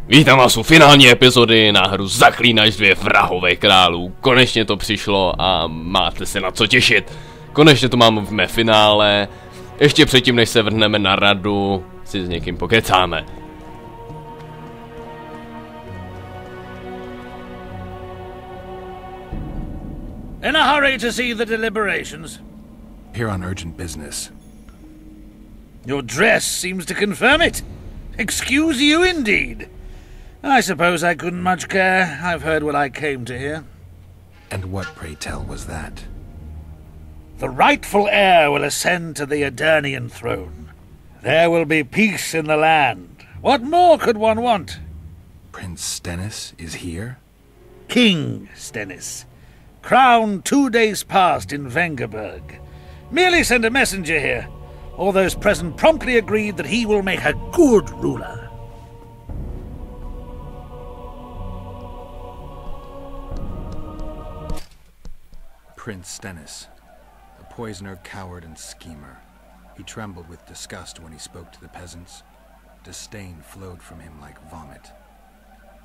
Vítám vás u finální epizody na hru Zaklínač 2 vrahové králů. Konečně to přišlo a máte se na co těšit. Konečně to mám v mé finále. Ještě předtím, než se vrhneme na radu, si s někým pokecáme. In a hurry to see the deliberations? Here on urgent business. Your dress seems to confirm it. Excuse you indeed. I suppose I couldn't much care. I've heard what I came to hear. And what, pray tell, was that? The rightful heir will ascend to the Edirnian throne. There will be peace in the land. What more could one want? Prince Stennis is here? King Stennis. Crowned 2 days past in Vengerberg. Merely send a messenger here. All those present promptly agreed that he will make a good ruler. Prince Stennis, a poisoner, coward, and schemer. He trembled with disgust when he spoke to the peasants. Disdain flowed from him like vomit.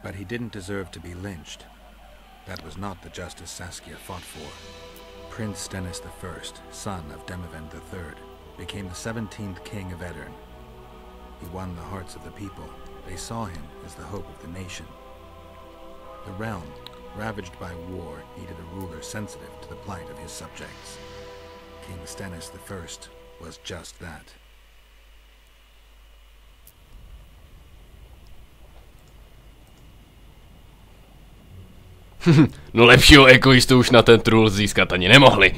But he didn't deserve to be lynched. That was not the justice Saskia fought for. Prince Stennis I, son of Demavend III, became the 17th king of Edirn. He won the hearts of the people. They saw him as the hope of the nation. The realm, ravaged by war, needed a ruler sensitive to the plight of his subjects. King Stennis I was just that. No lepšího egoistu už na ten trůl získat ani nemohli.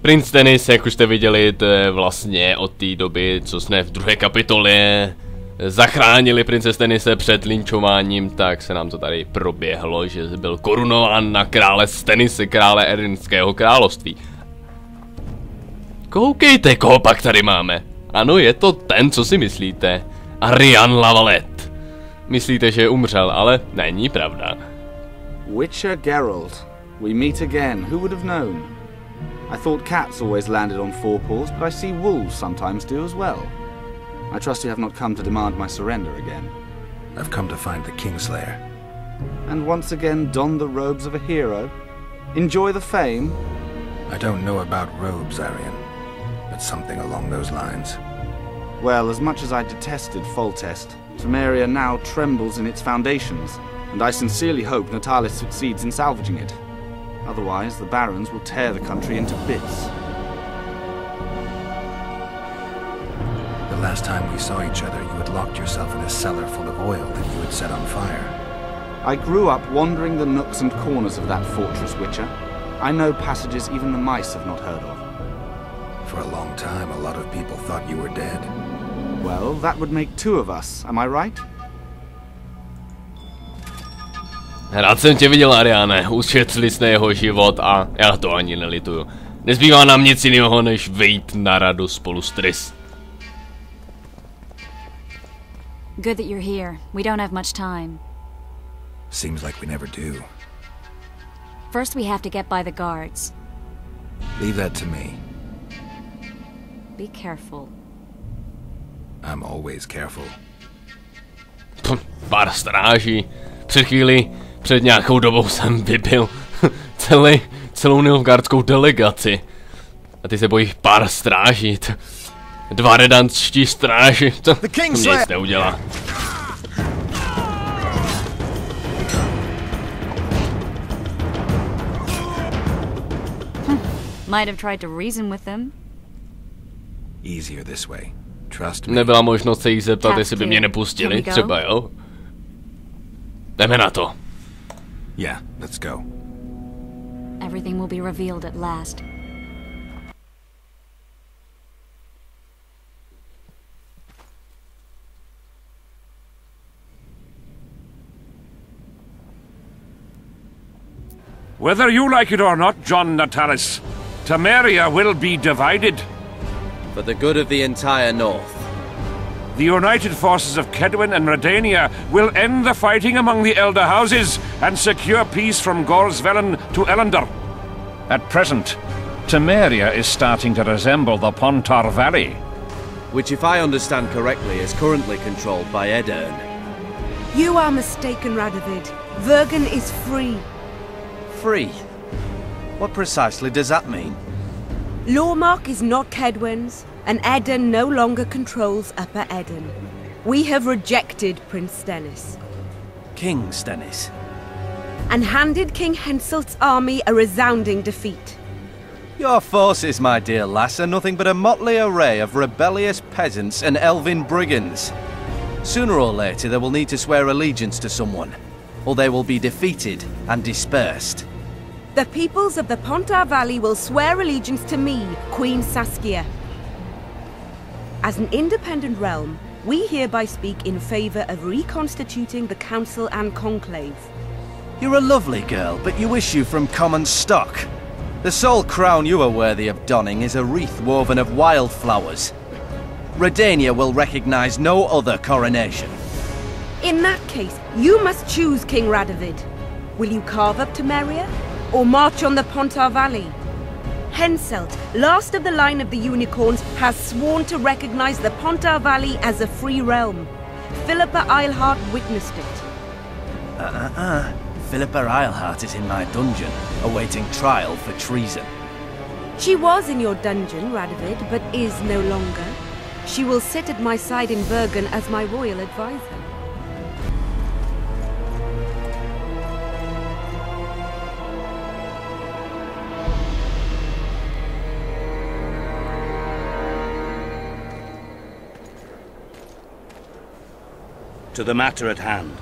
Prince Stennis, jak už jste viděli, to je vlastně od té doby, co jsme v druhé kapitole zachránili prince Stennise před linčováním, tak se nám to tady proběhlo, že byl korunován na krále Stennise, krále Edirnského království. Koukejte, koho pak tady máme. Ano, je to ten, co si myslíte. Arian Lavalet. Myslíte, že umřel, ale není pravda. Witcher Geralt, we meet again. Who would have known? I thought cats always landed on four paws, but I see wolves sometimes do as well. I trust you have not come to demand my surrender again. I've come to find the Kingslayer. And once again don the robes of a hero? Enjoy the fame? I don't know about robes, Arian, but something along those lines. Well, as much as I detested Foltest, Temeria now trembles in its foundations, and I sincerely hope Natalis succeeds in salvaging it. Otherwise, the barons will tear the country into bits. The last time we saw each other, you had locked yourself in a cellar full of oil that you had set on fire. I grew up wandering the nooks and corners of that fortress, Witcher. I know passages even the mice have not heard of. For a long time, a lot of people thought you were dead. Well, that would make two of us, am I right? Rád jsem tě viděl, Ariane, ušetřili jsme jeho život a já to ani nelituju. Nezbývá nám nic jiného, než vyjít na radu spolu s Triss. Good that you're here. We don't have much time. Seems like we never do. First we have to get by the guards. Leave that to me. Be careful. I'm always careful. Pár stráží. Před nějakou dobou jsem vybil celou nilfgaardskou delegaci. A ty se bojí pár stráží. Dva redantští stráži. To nic neudělá. Might have tried to reason with them. Easier this way. Trust me. Nebyla možnost se jich zeptat, jestli by mě nepustili, třeba jo? Jdeme na to. Yeah, let's go. Everything will be revealed at last. Whether you like it or not, John Natalis, Temeria will be divided. For the good of the entire North. The united forces of Kedwin and Redania will end the fighting among the elder houses and secure peace from Gorsvelen to Ellender. At present, Temeria is starting to resemble the Pontar Valley. Which, if I understand correctly, is currently controlled by Edirn. You are mistaken, Radovid. Vergen is free. Free? What precisely does that mean? Lormark is not Kedwen's, and Eden no longer controls Upper Eden. We have rejected Prince Stennis. King Stennis? And handed King Henselt's army a resounding defeat. Your forces, my dear lass, are nothing but a motley array of rebellious peasants and elven brigands. Sooner or later they will need to swear allegiance to someone, or they will be defeated and dispersed. The peoples of the Pontar Valley will swear allegiance to me, Queen Saskia. As an independent realm, we hereby speak in favor of reconstituting the Council and Conclave. You're a lovely girl, but you issue from common stock. The sole crown you are worthy of donning is a wreath woven of wildflowers. Redania will recognize no other coronation. In that case, you must choose, King Radovid. Will you carve up Temeria, or march on the Pontar Valley? Henselt, last of the line of the Unicorns, has sworn to recognize the Pontar Valley as a free realm. Philippa Eilhart witnessed it. Philippa Eilhart is in my dungeon, awaiting trial for treason. She was in your dungeon, Radovid, but is no longer. She will sit at my side in Vergen as my royal advisor. To the matter at hand.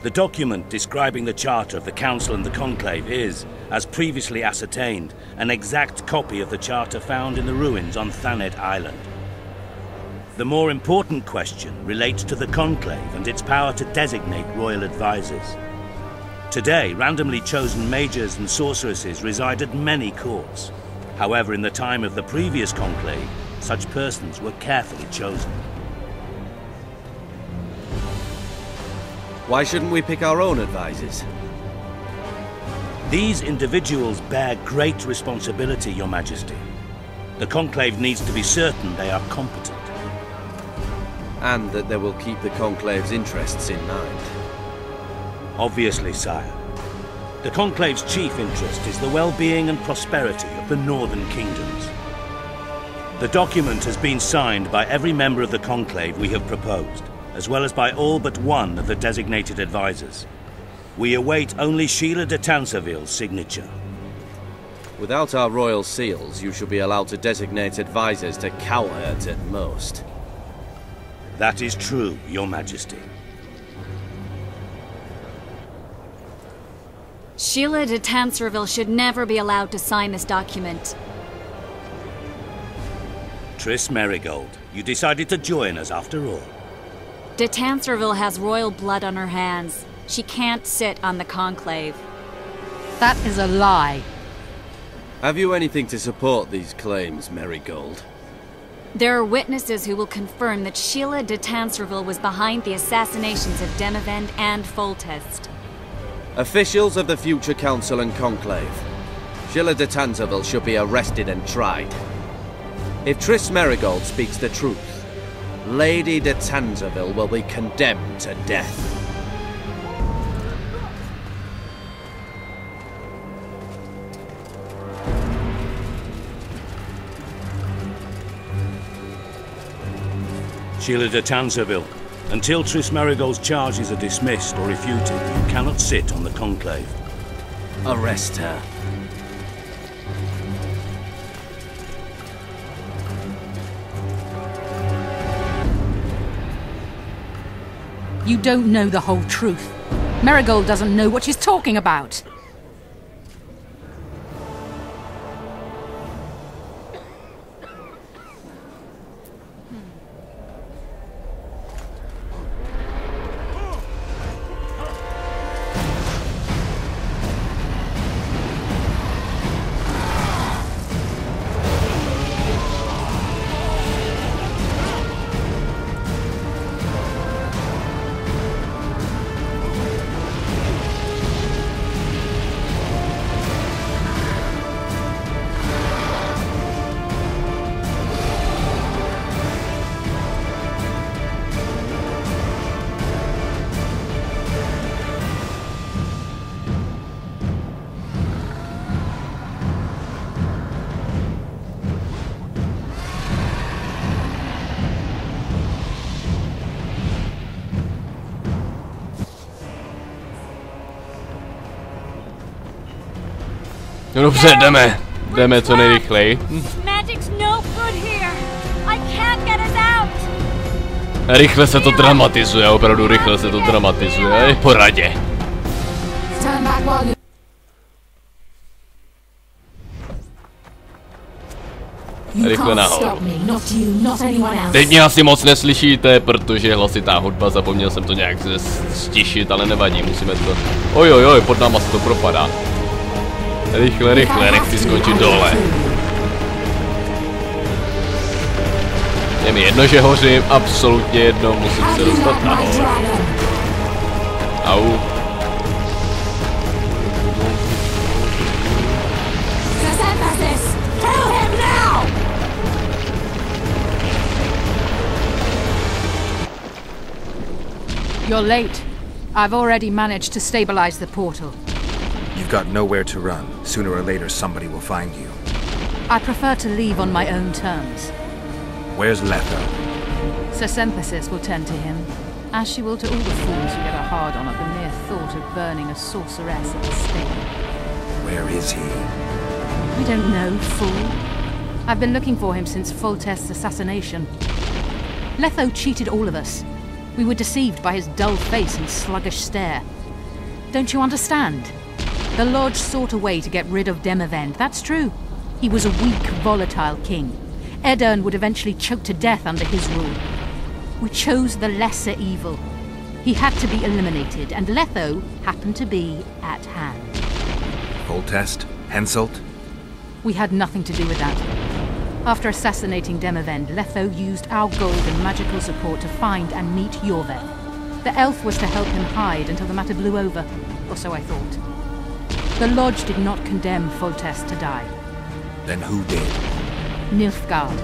The document describing the charter of the Council and the Conclave is, as previously ascertained, an exact copy of the charter found in the ruins on Thanet Island. The more important question relates to the Conclave and its power to designate royal advisors. Today, randomly chosen mages and sorceresses reside at many courts. However, in the time of the previous Conclave, such persons were carefully chosen. Why shouldn't we pick our own advisors? These individuals bear great responsibility, Your Majesty. The Conclave needs to be certain they are competent. And that they will keep the Conclave's interests in mind. Obviously, sire. The Conclave's chief interest is the well-being and prosperity of the Northern Kingdoms. The document has been signed by every member of the Conclave we have proposed, as well as by all but one of the designated advisors. We await only Sheila de Tanserville's signature. Without our royal seals, you should be allowed to designate advisors to cowherds at most. That is true, Your Majesty. Sheila de Tanserville should never be allowed to sign this document. Triss Merigold, you decided to join us after all. De Tanserville has royal blood on her hands. She can't sit on the Conclave. That is a lie. Have you anything to support these claims, Merigold? There are witnesses who will confirm that Sheila de Tanserville was behind the assassinations of Demavend and Foltest. Officials of the future Council and Conclave. Sheila de Tanserville should be arrested and tried. If Triss Merigold speaks the truth, Lady de Tanserville will be condemned to death. Sheila de Tanserville, until Triss Merigold's charges are dismissed or refuted, you cannot sit on the Conclave. Arrest her. You don't know the whole truth. Merigold doesn't know what she's talking about. Dobře, jdeme. Jdeme co nejrychleji. Rychle se to dramatizuje, opravdu rychle se to dramatizuje. Je po radě. Rychle nahoru. Teď mě asi moc neslyšíte, protože je hlasitá hudba, zapomněl jsem to nějak stišit, ale nevadí, musíme to... Ojojoj, pod náma se to propadá. Rychle, rychle, nechci skončit dole. Je mi jedno, že hořím, absolutně jedno, musím se dostat nahoru. Au. You're late. I've already managed to stabilize the portal. You've got nowhere to run. Sooner or later, somebody will find you. I prefer to leave on my own terms. Where's Letho? Synthesis will tend to him, as she will to all the fools who get a hard-on at the mere thought of burning a sorceress at the stake. Where is he? We don't know, fool. I've been looking for him since Foltest's assassination. Letho cheated all of us. We were deceived by his dull face and sluggish stare. Don't you understand? The Lodge sought a way to get rid of Demavend, that's true. He was a weak, volatile king. Edirn would eventually choke to death under his rule. We chose the lesser evil. He had to be eliminated, and Letho happened to be at hand. Foltest? Henselt? We had nothing to do with that. After assassinating Demavend, Letho used our gold and magical support to find and meet Yorveth. The elf was to help him hide until the matter blew over, or so I thought. The Lodge did not condemn Foltest to die. Then who did? Nilfgaard.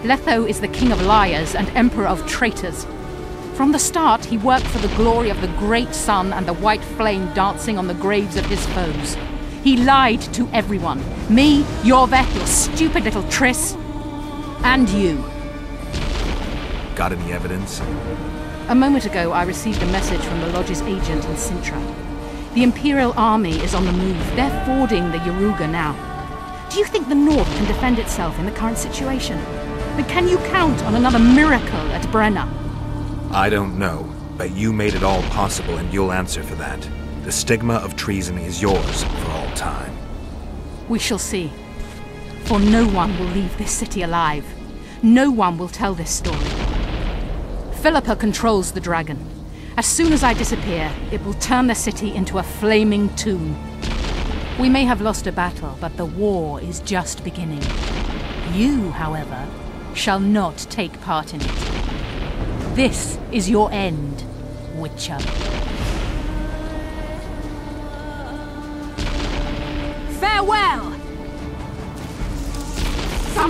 Letho is the king of liars and emperor of traitors. From the start, he worked for the glory of the great sun and the white flame dancing on the graves of his foes. He lied to everyone. Me, Yorveth, your stupid little Triss, and you. Got any evidence? A moment ago, I received a message from the Lodge's agent in Sintra. The Imperial Army is on the move. They're fording the Yaruga now. Do you think the North can defend itself in the current situation? But can you count on another miracle at Brenna? I don't know, but you made it all possible and you'll answer for that. The stigma of treason is yours for all time. We shall see. For no one will leave this city alive. No one will tell this story. Philippa controls the dragon. As soon as I disappear, it will turn the city into a flaming tomb. We may have lost a battle, but the war is just beginning. You, however, shall not take part in it. This is your end, Witcher. Farewell!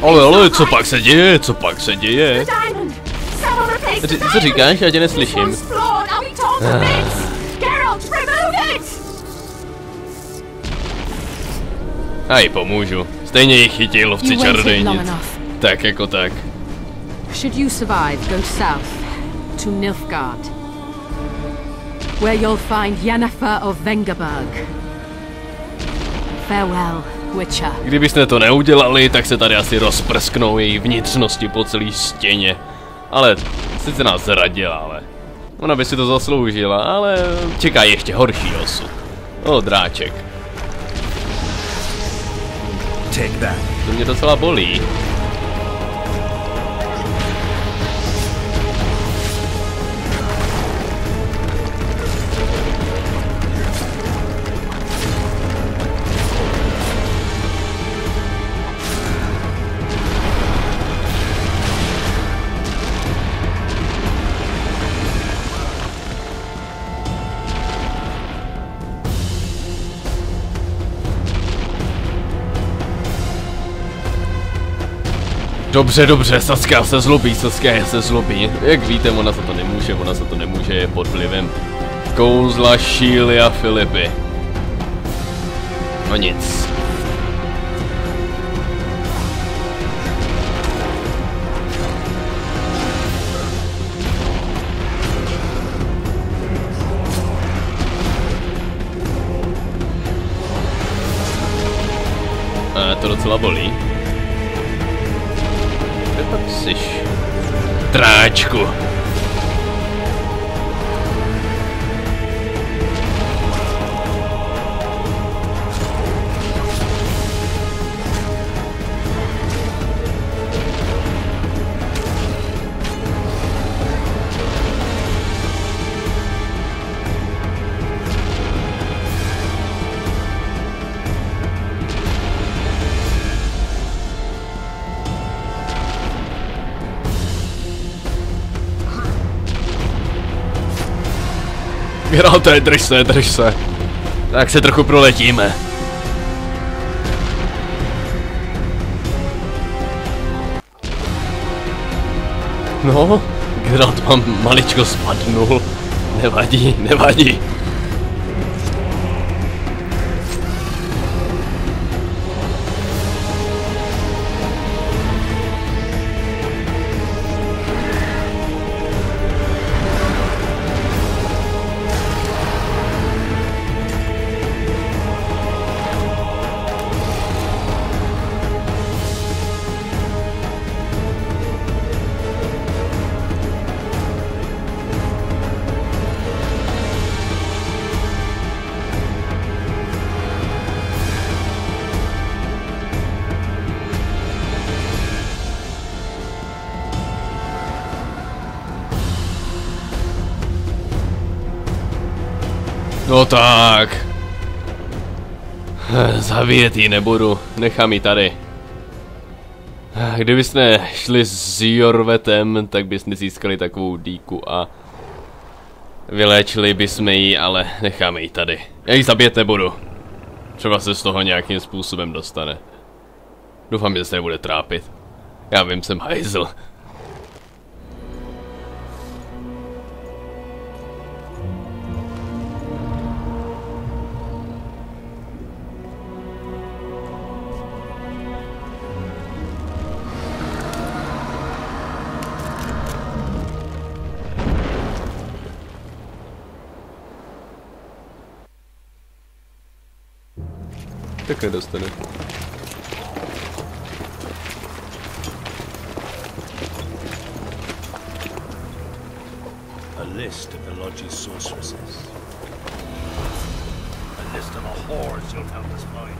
Ale, co pak se děje? Co pak se děje? Co říkáš? Já tě neslyším. A jí pomůžu. Stejně ji chytí lovci čarodějnic. Tak jako tak. Should you survive, go south to Nilfgaard, where you'll find Yennefer of Vengerberg. Farewell, Witcher. Kdybyste to neudělali, tak se tady asi rozprsknou její vnitřnosti po celé stěně. Ale sice nás zradila, ale ona by si to zasloužila, ale čeká ještě horší osud. O, dráček. To mě docela bolí. Dobře, dobře, Saskia se zlobí, Jak víte, ona se to nemůže, je pod vlivem kouzla Šíly a Filipy. No nic. to docela bolí. Kde pak jsiš? Tráčku. Geralté, drž se. Tak se trochu proletíme. No, Geralt mám maličko spadnul. Nevadí. No tak. Zabíjet ji nebudu, nechám ji tady. Kdybyste šli s Jorvetem, tak byste získali takovou dýku a vyléčili bychom ji, ale necháme ji tady. Já ji zabíjet nebudu. Třeba se z toho nějakým způsobem dostane. Doufám, že se nebude trápit. Já vím, jsem hajzl. Tak nedostane. A list of the lodge's sorceresses. A list of the whores you'll help us find.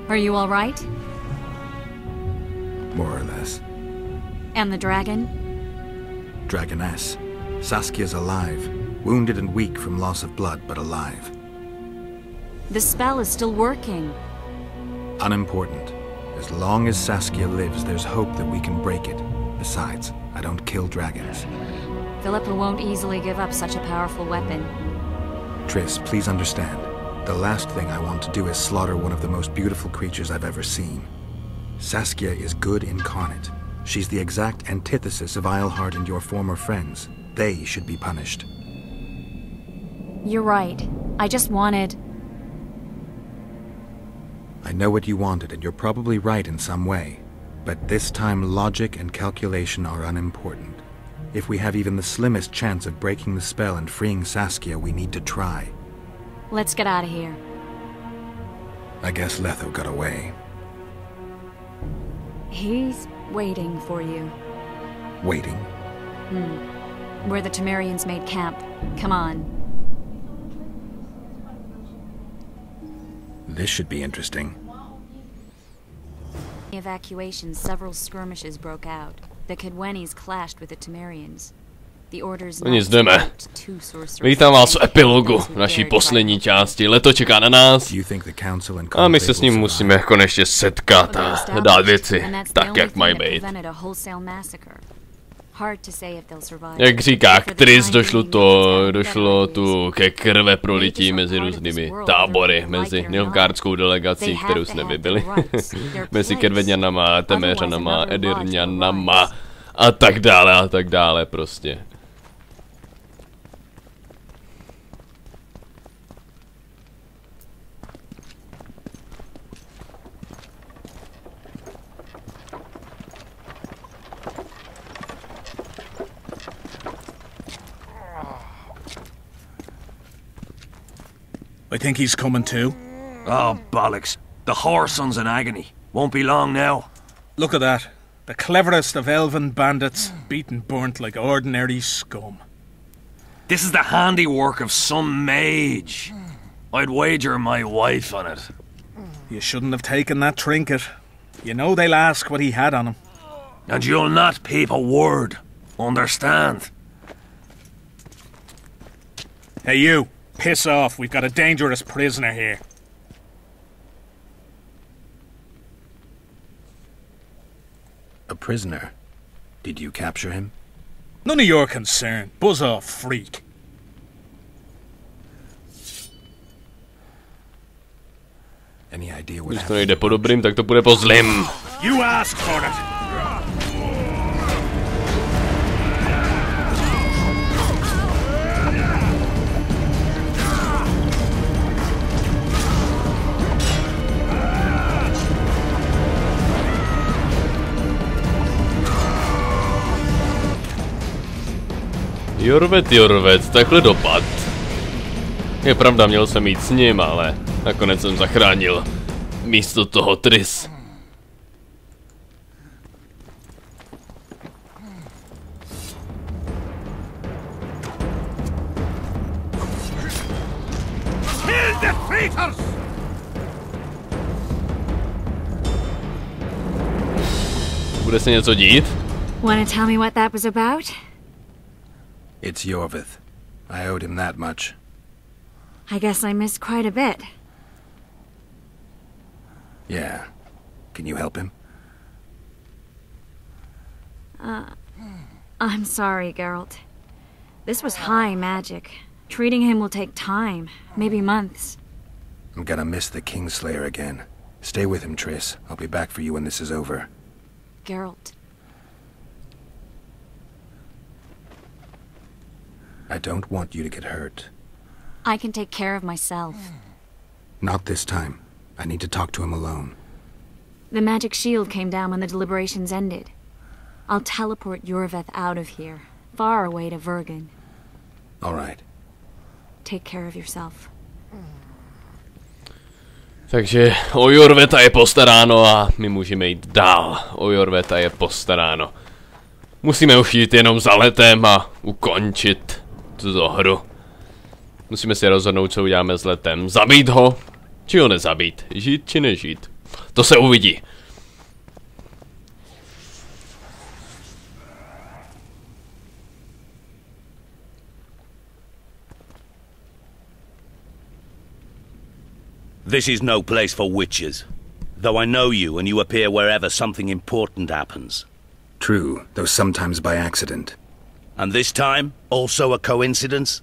Are you all right? More or less. And the dragon? Dragoness. Saskia's alive. Wounded and weak from loss of blood, but alive. The spell is still working. Unimportant. As long as Saskia lives, there's hope that we can break it. Besides, I don't kill dragons. Philippa won't easily give up such a powerful weapon. Triss, please understand. The last thing I want to do is slaughter one of the most beautiful creatures I've ever seen. Saskia is good incarnate. She's the exact antithesis of Eilhard and your former friends. They should be punished. You're right. I just wanted... I know what you wanted, and you're probably right in some way. But this time, logic and calculation are unimportant. If we have even the slimmest chance of breaking the spell and freeing Saskia, we need to try. Let's get out of here. I guess Letho got away. He's waiting for you. Waiting? Where the Temerians made camp. Come on. This should be interesting. In the evacuation, several skirmishes broke out. The Kedwenis clashed with the Temerians. The orders No nic, jdeme. Vítám vás v epilogu naší poslední části. Leto čeká na nás. A my se s ním musíme konečně setkat a dát věci tak, jak mají být. Jak říká Triss, došlo tu ke krve prolití mezi různými tábory, mezi nilfgaardskou delegací, kterou jsme vybili, mezi Kedveňanama, Teméřanama, Edirňanama a tak dále prostě. I think he's coming too. Oh, bollocks. The whoreson's in agony. Won't be long now. Look at that. The cleverest of elven bandits, beaten burnt like ordinary scum. This is the handiwork of some mage. I'd wager my wife on it. You shouldn't have taken that trinket. You know they'll ask what he had on him. And you'll not peep a word. Understand? Hey you, piss off. We've got a dangerous prisoner here. A prisoner? Did you capture him? None of your concern. Buzz off, freak. Any idea what Když to nejde po dobrým, tak to půjde po zlým. You asked for it. Jorvet, takhle dopad. Je pravda, měl jsem jít s ním, ale nakonec jsem zachránil místo toho Triss. Kill the traitors! Bude se něco dít? Wanna tell me what that was about? It's Jorvith. I owed him that much. I guess I missed quite a bit. Yeah. Can you help him? I'm sorry, Geralt. This was high magic. Treating him will take time, maybe months. I'm gonna miss the Kingslayer again. Stay with him, Triss. I'll be back for you when this is over. Geralt. I don't want you to get hurt. I can take care of myself. Not this time. I need to talk to him alone. The magic shield came down when the deliberations ended. I'll teleport Jorveth out of here, far away to Vergen. All right. Take care of yourself. Takže o Jorveta je postaráno a my můžeme jít dál. O Jorveta je postaráno. Musíme už jít jenom za Letem a ukončit tuto hru. Musíme si rozhodnout, co uděláme s Letem. Zabít ho, či ho nezabít. Žít, či nežít. To se uvidí. This is no place for witches. Though I know you and you appear wherever something important happens. True, though sometimes by accident. And this time, also a coincidence?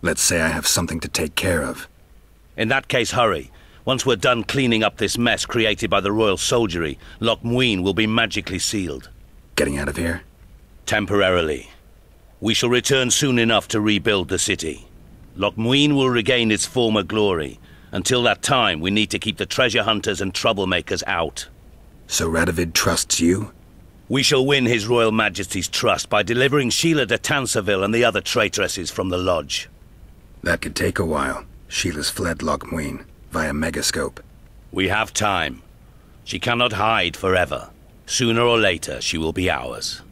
Let's say I have something to take care of. In that case, hurry. Once we're done cleaning up this mess created by the royal soldiery, Loch Muin will be magically sealed. Getting out of here? Temporarily. We shall return soon enough to rebuild the city. Loch Muin will regain its former glory. Until that time, we need to keep the treasure hunters and troublemakers out. So Radovid trusts you? We shall win His Royal Majesty's trust by delivering Sheila de Tanserville and the other traitresses from the lodge. That could take a while. Sheila's fled Loch Muin via Megascope. We have time. She cannot hide forever. Sooner or later, she will be ours.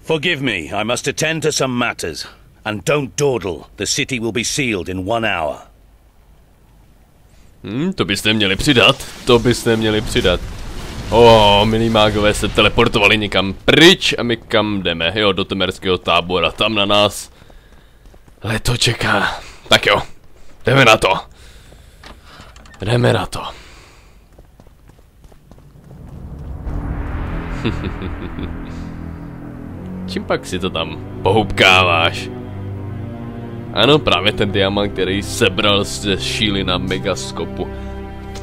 Forgive me, I must attend to some matters. And don't dawdle. The city will be sealed in 1 hour. To byste měli přidat. To byste měli přidat. Milí mágové se teleportovali někam pryč a my kam jdeme? Jo, do temerského tábora. Tam na nás Letho čeká. Tak jo, jdeme na to. Jdeme na to. Čím pak si to tam pohoupkáváš? Ano, právě ten diamant, který sebral ze Sheily na Megaskopu.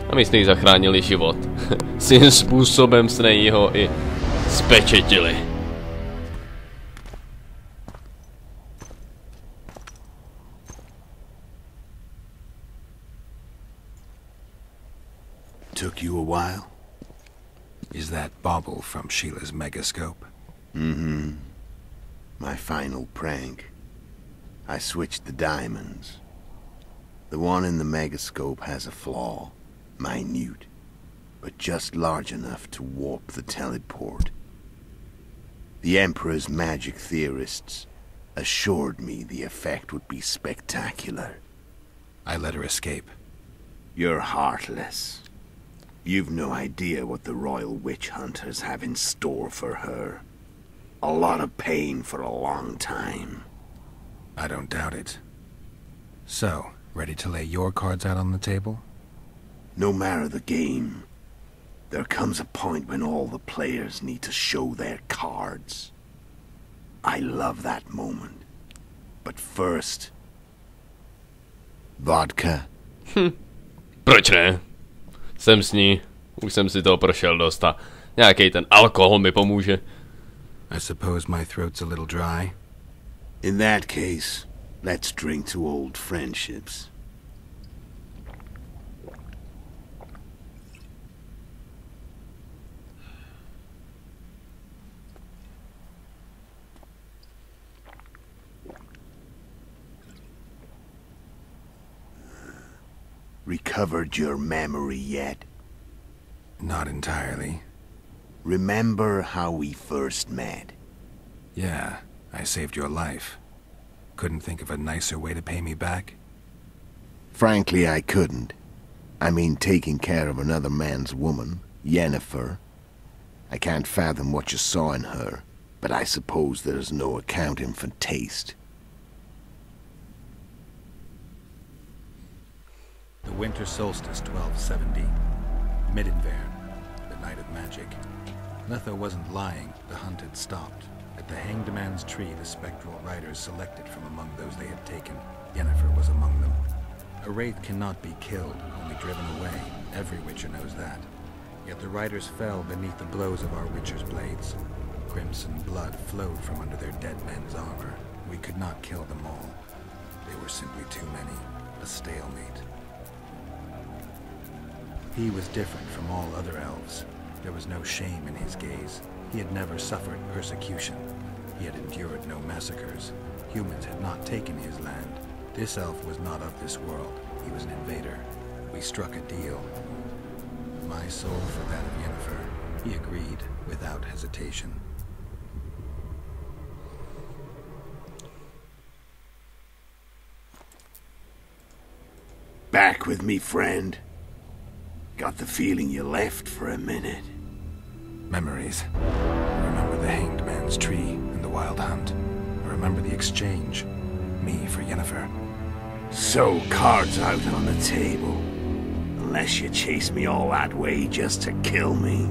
A my jsme jí zachránili život. Svým způsobem jsme jí ho i spečetili. Took you a while? Is that bauble from Sheila's Megascope? Mm-hmm. My final prank. I switched the diamonds. The one in the Megascope has a flaw. Minute. But just large enough to warp the teleport. The Emperor's magic theorists assured me the effect would be spectacular. I let her escape. You're heartless. You've no idea what the royal witch hunters have in store for her. A lot of pain for a long time. I don't doubt it. So, ready to lay your cards out on the table? No matter the game, there comes a point when all the players need to show their cards. I love that moment. But first... Vodka? Proč ne? Jsem s ní. Už jsem si toho prošel dost a nějaký ten alkohol mi pomůže. I suppose my throat's a little dry. In that case, let's drink to old friendships. Recovered your memory yet? Not entirely. Remember how we first met? Yeah, I saved your life. Couldn't think of a nicer way to pay me back? Frankly, I couldn't. I mean, taking care of another man's woman, Yennefer. I can't fathom what you saw in her, but I suppose there's no accounting for taste. The winter solstice 1270. Midinvern, the night of magic. Letho wasn't lying, the hunt had stopped. At the Hanged Man's Tree, the spectral riders selected from among those they had taken. Yennefer was among them. A wraith cannot be killed, only driven away. Every witcher knows that. Yet the riders fell beneath the blows of our witcher's blades. Crimson blood flowed from under their dead men's armor. We could not kill them all. They were simply too many. A stalemate. He was different from all other elves. There was no shame in his gaze. He had never suffered persecution. He had endured no massacres. Humans had not taken his land. This elf was not of this world. He was an invader. We struck a deal. My soul for that of Yennefer. He agreed without hesitation. Back with me, friend. Got the feeling you left for a minute. Memories. I remember the Hanged Man's Tree and the Wild Hunt. I remember the exchange. Me for Yennefer. So, cards out on the table. Unless you chase me all that way just to kill me.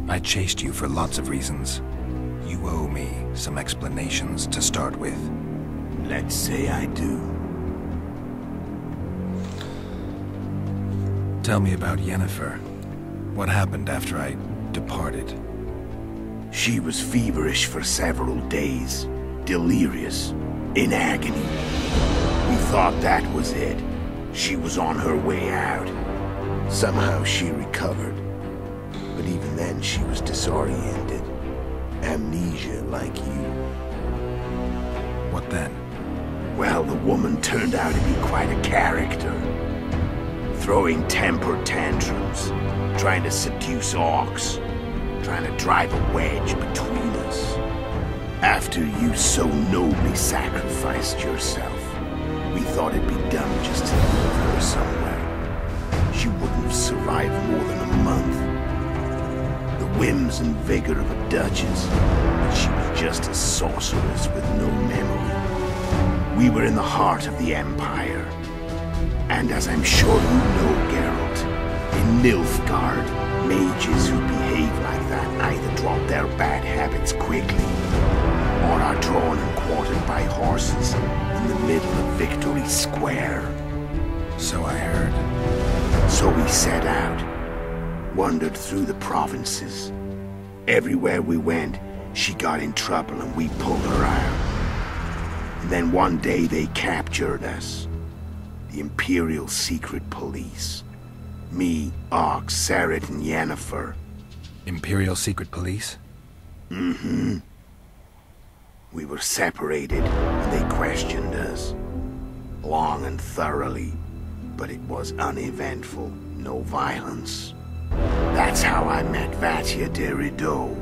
I chased you for lots of reasons. You owe me some explanations to start with. Let's say I do. Tell me about Yennefer. What happened after I departed? She was feverish for several days. Delirious. In agony. We thought that was it. She was on her way out. Somehow she recovered. But even then she was disoriented. Amnesia like you. What then? Well, the woman turned out to be quite a character. Throwing temper tantrums. Trying to seduce orcs. Trying to drive a wedge between us. After you so nobly sacrificed yourself, we thought it'd be dumb just to leave her somewhere. She wouldn't have survived more than a month. The whims and vigor of a duchess, but she was just a sorceress with no memory. We were in the heart of the Empire. And as I'm sure you know, Geralt, in Nilfgaard, mages who behave like that either drop their bad habits quickly, or are drawn and quartered by horses in the middle of Victory Square. So I heard. So we set out, wandered through the provinces. Everywhere we went, she got in trouble and we pulled her out. And then one day they captured us. The Imperial Secret Police. Me, Ox, Serret, and Yennefer. Imperial Secret Police? Mm-hmm. We were separated, and they questioned us. Long and thoroughly, but it was uneventful, no violence. That's how I met Vatia de Rideau,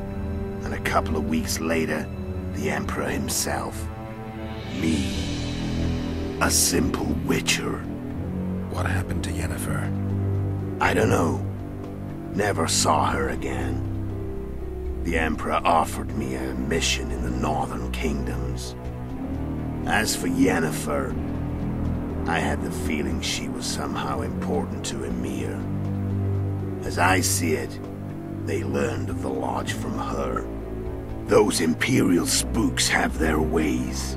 and a couple of weeks later, the Emperor himself. Me. A simple witcher. What happened to Yennefer? I don't know. Never saw her again. The Emperor offered me a mission in the northern kingdoms. As for Yennefer, I had the feeling she was somehow important to Emir. As I see it, they learned of the lodge from her. Those Imperial spooks have their ways.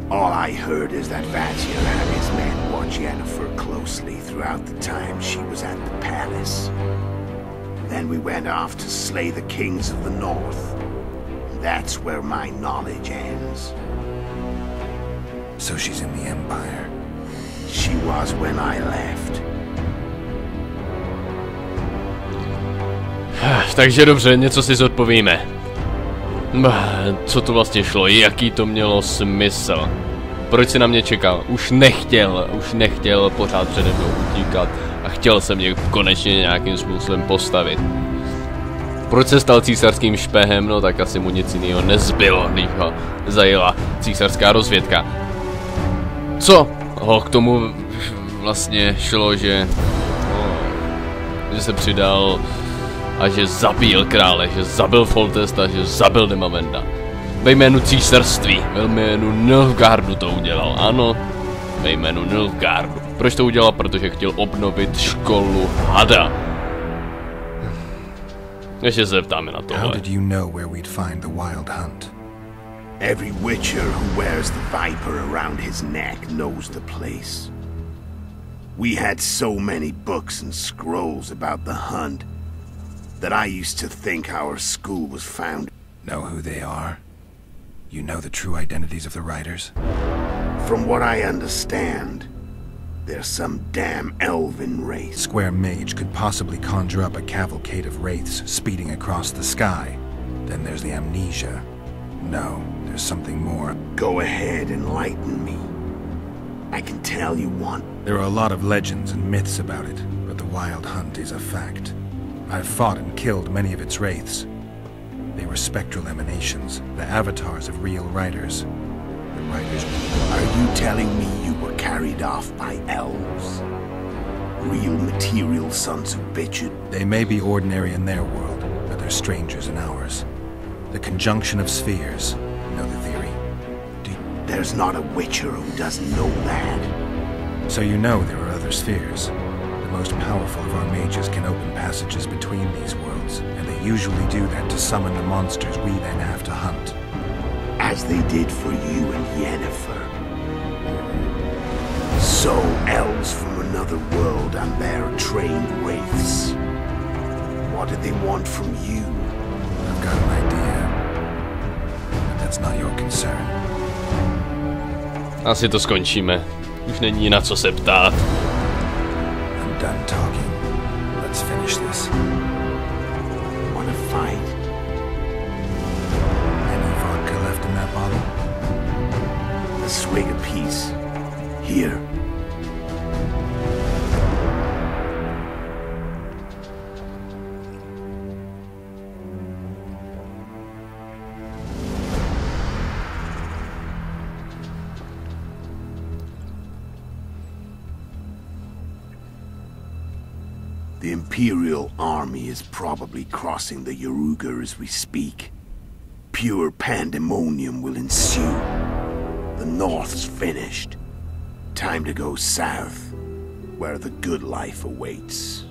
All I heard is that Vatia had his men watch Yennefer closely throughout the time she was at the palace. Then we went off to slay the kings of the north. That's where my knowledge ends. So she's in the Empire? She was when I left. Takže dobře, něco si zodpovíme. Co to vlastně šlo? Jaký to mělo smysl? Proč si na mě čekal? Už nechtěl pořád přede mnou utíkat a chtěl se mě konečně nějakým způsobem postavit. Proč se stal císařským špehem? No tak asi mu nic jiného nezbylo, když ho zajela císařská rozvědka. Co ho k tomu vlastně šlo, že se přidal a že zabil krále, že zabil Foltesta, že zabil Demavenda. Ve jménu císařství, ve jménu Nilfgaardu to udělal, ano, ve jménu Nilfgaardu. Proč to udělal? Protože chtěl obnovit školu hada. Ještě se zeptáme na tohle. How did you know where we'd find the Wild Hunt? Every witcher who wears the viper around his neck knows the place. We had so many books and scrolls about the hunt that I used to think our school was found. Know who they are? You know the true identities of the riders? From what I understand, they're some damn elven race. Square Mage could possibly conjure up a cavalcade of wraiths speeding across the sky. Then there's the amnesia. No, there's something more. Go ahead, enlighten me. I can tell you one. There are a lot of legends and myths about it, but the Wild Hunt is a fact. I've fought and killed many of its wraiths. They were spectral emanations, the avatars of real riders. The riders... Are you telling me you were carried off by elves. Real material sons of bitches. They may be ordinary in their world, but they're strangers in ours. The conjunction of spheres. You know the theory? There's not a witcher who doesn't know that. So you know there are other spheres. The most powerful of our mages can open passages between these worlds, and they usually do that to summon the monsters we then have to hunt. As they did for you and Yennefer. So elves from another world and their trained wraiths. What did they want from you? I've got an idea. But that's not your concern. Asi to skončíme. Už není na co se ptát. I'm done talking. Let's finish this. Wanna fight? Any vodka left in that bottle? A swig apiece. Here. The Imperial army is probably crossing the Yaruga as we speak. Pure pandemonium will ensue. The North's finished. Time to go south, where the good life awaits.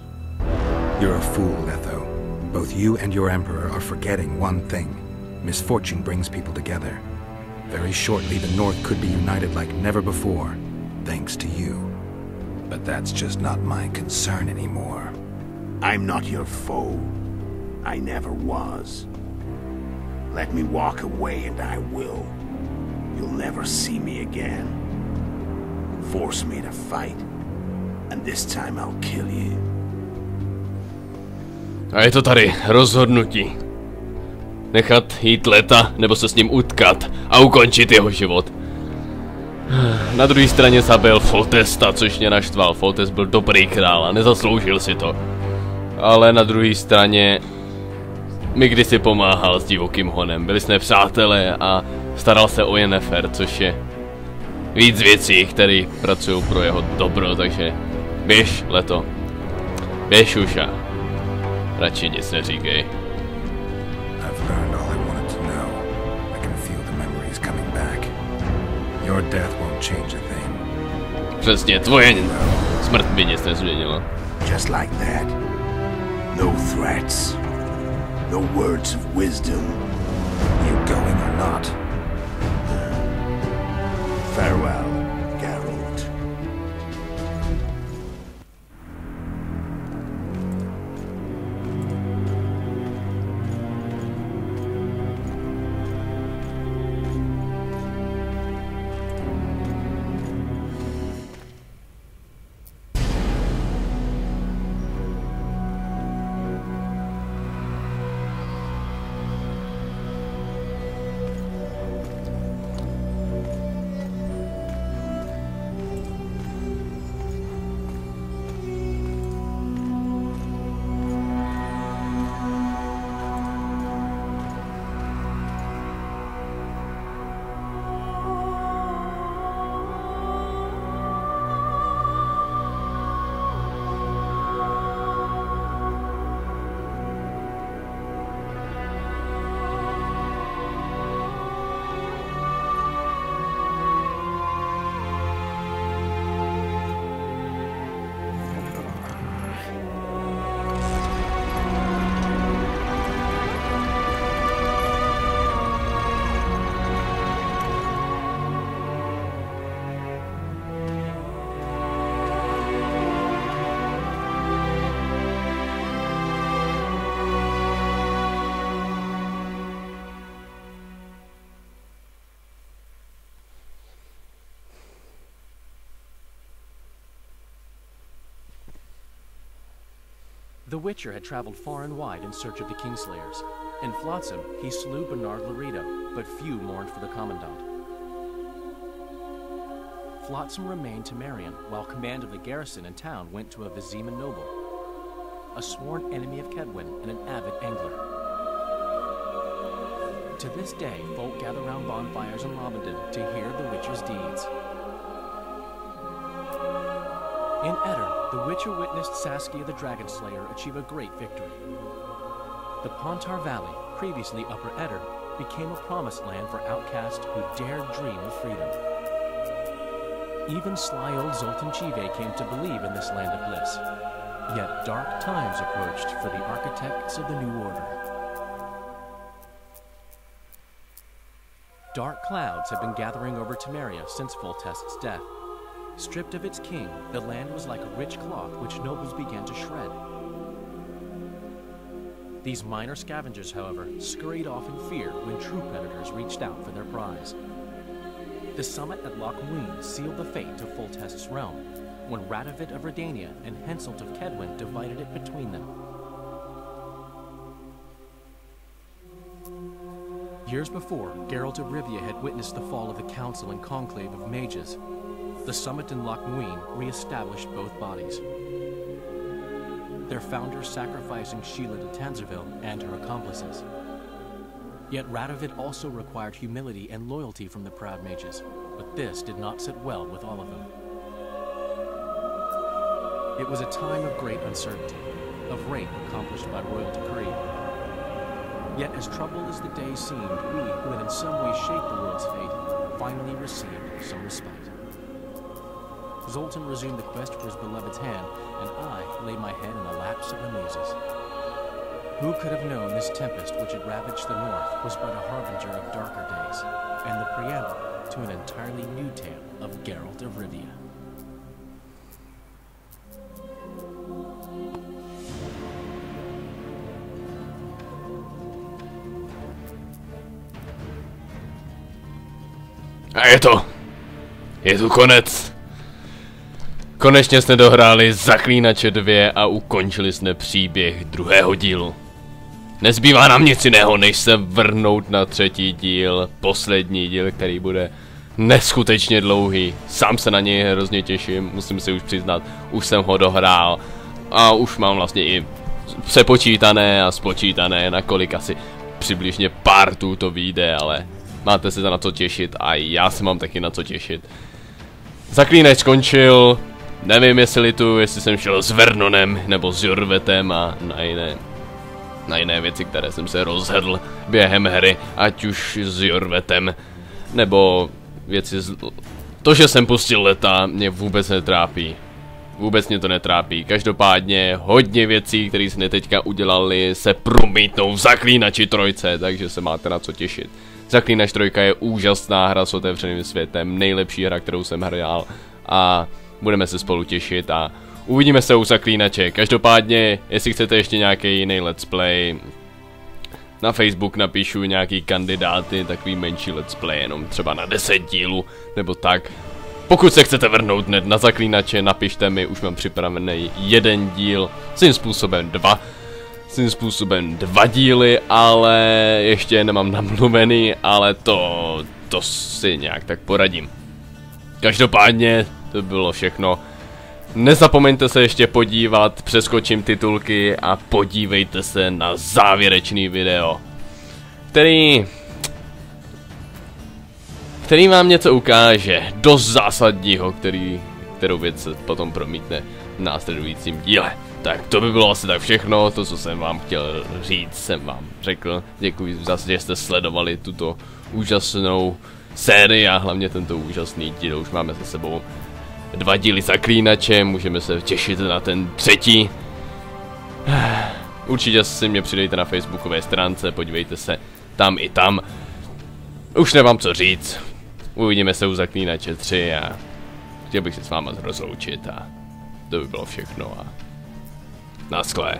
You're a fool, Letho. Both you and your Emperor are forgetting one thing. Misfortune brings people together. Very shortly, the North could be united like never before, thanks to you. But that's just not my concern anymore. I'm not your foe. I never was. Let me walk away and I will. You'll never see me again. Force me to fight, and this time I'll kill you. A je to tady, rozhodnutí. Nechat jít Leta, nebo se s ním utkat a ukončit jeho život. Na druhé straně zabil Foltesta, což mě naštval. Foltest byl dobrý král a nezasloužil si to. Ale na druhé straně mi kdysi pomáhal s divokým honem. Byli jsme přátelé a staral se o Yennefer, což je víc věcí, které pracují pro jeho dobro, takže běž, Leto. Běž už a radši nic neříkej. I've learned all I wanted to know. I can feel the memories coming back. Your death won't change a thing. Přesně, tvoje smrt by nic nezměnila. Just like that. No threats. No words of wisdom. You going or not? Farewell, Geralt. The Witcher had traveled far and wide in search of the Kingslayers. In Flotsam, he slew Bernard Laredo, but few mourned for the Commandant. Flotsam remained to Marion, while command of the garrison and town went to a Vizima noble, a sworn enemy of Kedwin and an avid angler. To this day, folk gather round bonfires in Lomondon to hear the Witcher's deeds. In Eder, the Witcher witnessed Saskia the Dragon Slayer achieve a great victory. The Pontar Valley, previously Upper Eder, became a promised land for outcasts who dared dream of freedom. Even sly old Zoltan Chive came to believe in this land of bliss. Yet dark times approached for the architects of the New Order. Dark clouds had been gathering over Temeria since Foltest's death. Stripped of its king, the land was like a rich cloth which nobles began to shred. These minor scavengers, however, scurried off in fear when true predators reached out for their prize. The summit at Loch Muin sealed the fate of Foltest's realm, when Radovid of Redania and Henselt of Kedwen divided it between them. Years before, Geralt of Rivia had witnessed the fall of the Council and Conclave of Mages. The summit in Loch Muin re-established both bodies, their founders sacrificing Sheila de Tanzerville and her accomplices. Yet Radovid also required humility and loyalty from the proud mages, but this did not sit well with all of them. It was a time of great uncertainty, of rape accomplished by royal decree. Yet as troubled as the days seemed, we, who had in some way shaped the world's fate, finally received some respite. Zoltan resumed the quest for his beloved's hand, and I laid my head in the laps of the muses. Who could have known this tempest which had ravaged the north was but a harbinger of darker days, and the preamble to an entirely new tale of Geralt of Rivia. A je tu konec. Konečně jsme dohráli Zaklínače 2 a ukončili jsme příběh druhého dílu. Nezbývá nám nic jiného, než se vrhnout na třetí díl, poslední díl, který bude neskutečně dlouhý. Sám se na něj hrozně těším, musím si už přiznat, už jsem ho dohrál a už mám vlastně i přepočítané a spočítané, na kolik asi přibližně partů to vyjde, ale máte se na co těšit a já se mám taky na co těšit. Zaklínač skončil, nevím jestli jsem šel s Vernonem nebo s Jorvetem a na jiné věci, které jsem se rozhodl během hry, ať už s Jorvetem, nebo věci to, že jsem pustil Leta, mě vůbec netrápí. Vůbec mě to netrápí. Každopádně hodně věcí, které jsme teďka udělali, se promítnou v Zaklínači 3, takže se máte na co těšit. Zaklínač 3 je úžasná hra s otevřeným světem, nejlepší hra, kterou jsem hrál a budeme se spolu těšit a uvidíme se u Zaklínače. Každopádně, jestli chcete ještě nějaký jiný let's play, na Facebook napíšu nějaký kandidáty, takový menší let's play, jenom třeba na 10 dílů, nebo tak. Pokud se chcete vrhnout hned na Zaklínače, napište mi, už mám připravený jeden díl, svým způsobem dva díly, ale ještě nemám namluvený, ale to si nějak tak poradím. Každopádně to bylo všechno. Nezapomeňte se ještě podívat, přeskočím titulky a podívejte se na závěrečný video, který vám něco ukáže, dost zásadního, kterou věc se potom promítne v následujícím díle. Tak to by bylo asi tak všechno, to co jsem vám chtěl říct, jsem vám řekl. Děkuji zase, že jste sledovali tuto úžasnou sérii a hlavně tento úžasný díl. Už máme za sebou 2 díly Zaklínače, můžeme se těšit na ten 3. Určitě si mě přidejte na facebookové stránce, podívejte se tam i tam. Už nemám co říct, uvidíme se u Zaklínače 3 a chtěl bych se s váma rozloučit a to by bylo všechno a naschle.